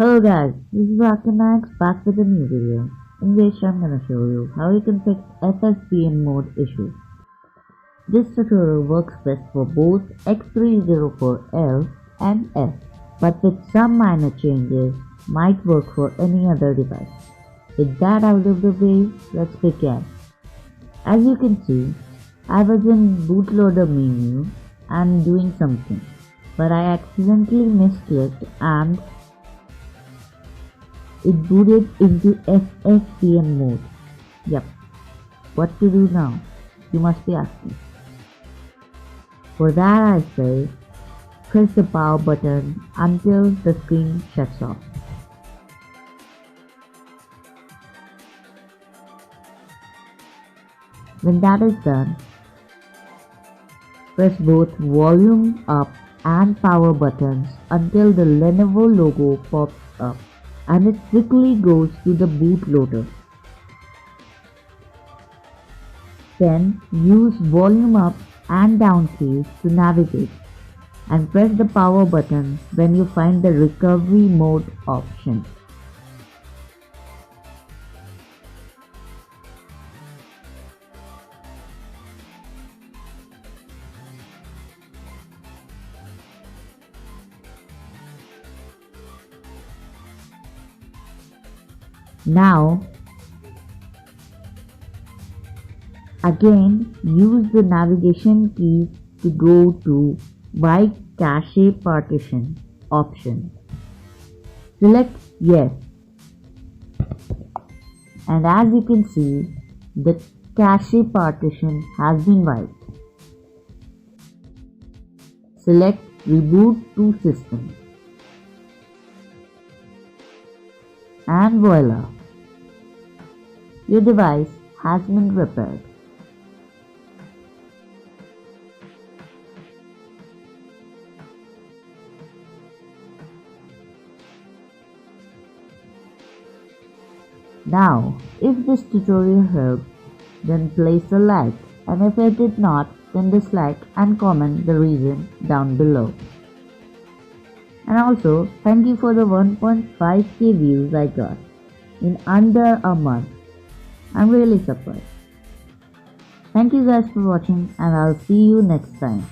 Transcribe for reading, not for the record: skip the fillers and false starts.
Hello guys, this is Arcanikes back with a new video, in which I'm gonna show you how you can fix FFBM mode issues. This tutorial works best for both X304l and F, but with some minor changes might work for any other device. With that out of the way, let's begin. As you can see, I was in bootloader menu and doing something, but I accidentally misclicked and it booted into FFBM mode. Yep. What to do now? You must be asking. For that I say, press the power button until the screen shuts off. When that is done, press both volume up and power buttons until the Lenovo logo pops up and it quickly goes to the bootloader. Then use volume up and down keys to navigate and press the power button when you find the recovery mode option. Now, again use the navigation keys to go to by cache partition option. Select yes, and as you can see, the cache partition has been wiped. Select reboot to system. And voila! Your device has been repaired. Now, if this tutorial helped, then place a like, and if it did not, then dislike and comment the reason down below. And also, thank you for the 1.5k views I got in under a month. I'm really surprised. Thank you guys for watching and I'll see you next time.